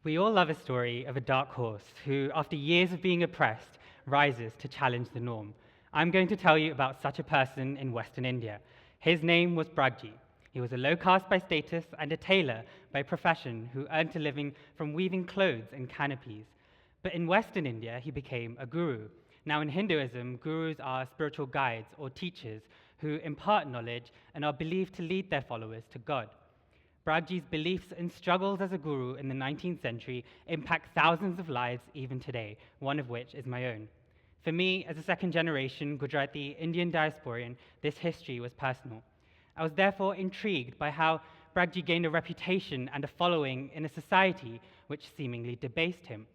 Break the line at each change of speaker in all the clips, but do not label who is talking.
We all love a story of a dark horse who, after years of being oppressed, rises to challenge the norm. I'm going to tell you about such a person in Western India. His name was Pragji. He was a low-caste by status and a tailor by profession who earned a living from weaving clothes and canopies. But in Western India, he became a guru. Now, in Hinduism, gurus are spiritual guides or teachers who impart knowledge and are believed to lead their followers to God. Pragji's beliefs and struggles as a guru in the 19th century impact thousands of lives even today, one of which is my own. For me, as a second-generation Gujarati Indian diasporan, this history was personal. I was therefore intrigued by how Pragji gained a reputation and a following in a society which seemingly debased him.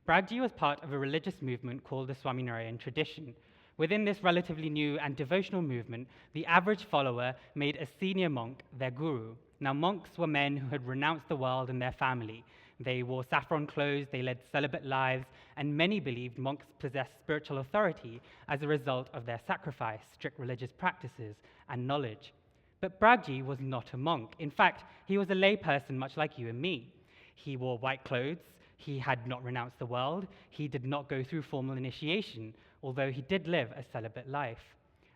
Pragji was part of a religious movement called the Svāminārayaṇa tradition. Within this relatively new and devotional movement, the average follower made a senior monk their guru. Now, monks were men who had renounced the world and their family. They wore saffron clothes, they led celibate lives, and many believed monks possessed spiritual authority as a result of their sacrifice, strict religious practices, and knowledge. But Pragji was not a monk. In fact, he was a lay person much like you and me. He wore white clothes, he had not renounced the world, he did not go through formal initiation, although he did live a celibate life.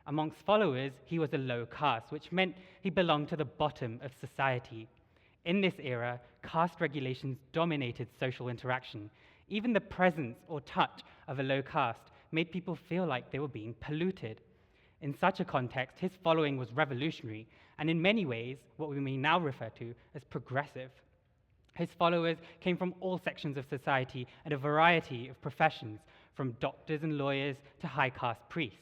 Amongst followers, he was a low caste, which meant he belonged to the bottom of society. In this era, caste regulations dominated social interaction. Even the presence or touch of a low caste made people feel like they were being polluted. In such a context, his following was revolutionary, and in many ways, what we may now refer to as progressive. His followers came from all sections of society and a variety of professions, from doctors and lawyers to high caste priests.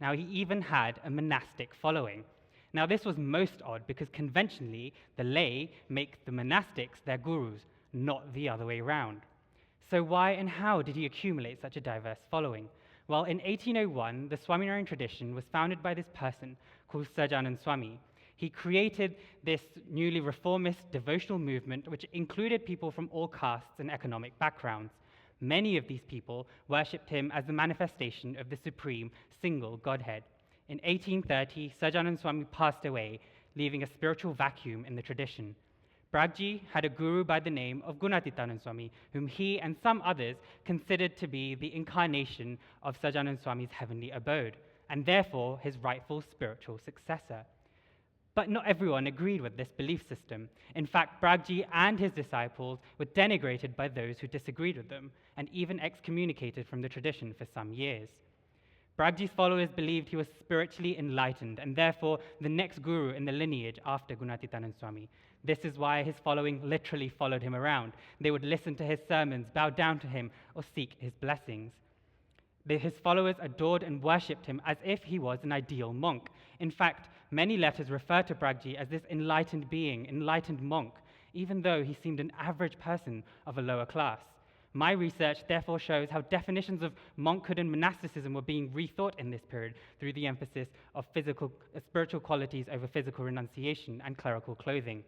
Now, he even had a monastic following. Now, this was most odd because conventionally, the lay make the monastics their gurus, not the other way around. So why and how did he accumulate such a diverse following? Well, in 1801, the Svāminārayaṇa tradition was founded by this person called Sahajananda Swami. He created this newly reformist devotional movement which included people from all castes and economic backgrounds. Many of these people worshipped him as the manifestation of the supreme single Godhead. In 1830, Sahajananda Swami passed away, leaving a spiritual vacuum in the tradition. Pragji had a guru by the name of Gunatitananda Swami, whom he and some others considered to be the incarnation of Sahajananda Swami's heavenly abode, and therefore his rightful spiritual successor. But not everyone agreed with this belief system. In fact, Pragji and his disciples were denigrated by those who disagreed with them, and even excommunicated from the tradition for some years. Pragji's followers believed he was spiritually enlightened, and therefore the next guru in the lineage after Gunatitananda Swami. This is why his following literally followed him around. They would listen to his sermons, bow down to him, or seek his blessings. His followers adored and worshipped him as if he was an ideal monk. In fact, many letters refer to Pragji as this enlightened being, enlightened monk, even though he seemed an average person of a lower class. My research therefore shows how definitions of monkhood and monasticism were being rethought in this period through the emphasis of spiritual qualities over physical renunciation and clerical clothing.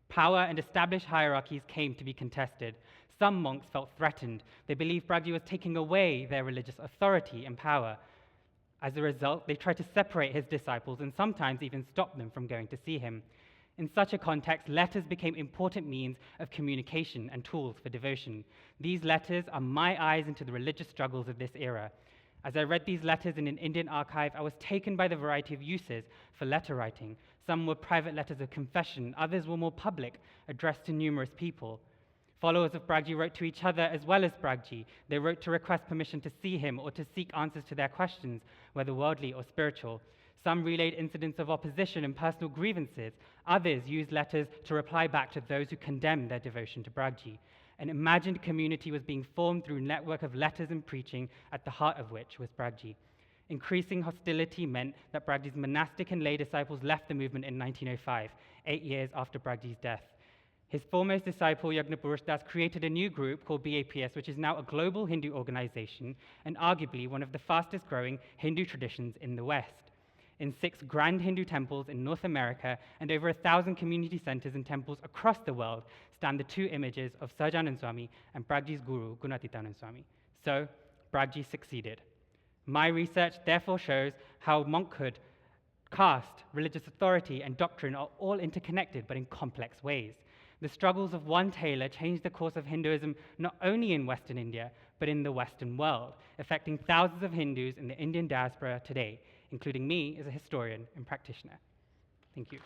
Power and established hierarchies came to be contested. Some monks felt threatened. They believed Pragji was taking away their religious authority and power. As a result, they tried to separate his disciples and sometimes even stop them from going to see him. In such a context, letters became important means of communication and tools for devotion. These letters are my eyes into the religious struggles of this era. As I read these letters in an Indian archive, I was taken by the variety of uses for letter writing. Some were private letters of confession, others were more public, addressed to numerous people. Followers of Pragji wrote to each other as well as Pragji. They wrote to request permission to see him or to seek answers to their questions, whether worldly or spiritual. Some relayed incidents of opposition and personal grievances. Others used letters to reply back to those who condemned their devotion to Pragji. An imagined community was being formed through a network of letters and preaching, at the heart of which was Pragji. Increasing hostility meant that Pragji's monastic and lay disciples left the movement in 1905, 8 years after Pragji's death. His foremost disciple, Yajnapurush Das, created a new group called BAPS, which is now a global Hindu organization and arguably one of the fastest growing Hindu traditions in the West. In 6 grand Hindu temples in North America and over 1,000 community centers and temples across the world stand the 2 images of Sahajananda Swami and Pragji's guru, Gunatitananda Swami. So, Pragji succeeded. My research therefore shows how monkhood, caste, religious authority, and doctrine are all interconnected but in complex ways. The struggles of one tailor changed the course of Hinduism not only in Western India, but in the Western world, affecting thousands of Hindus in the Indian diaspora today, including me as a historian and practitioner. Thank you.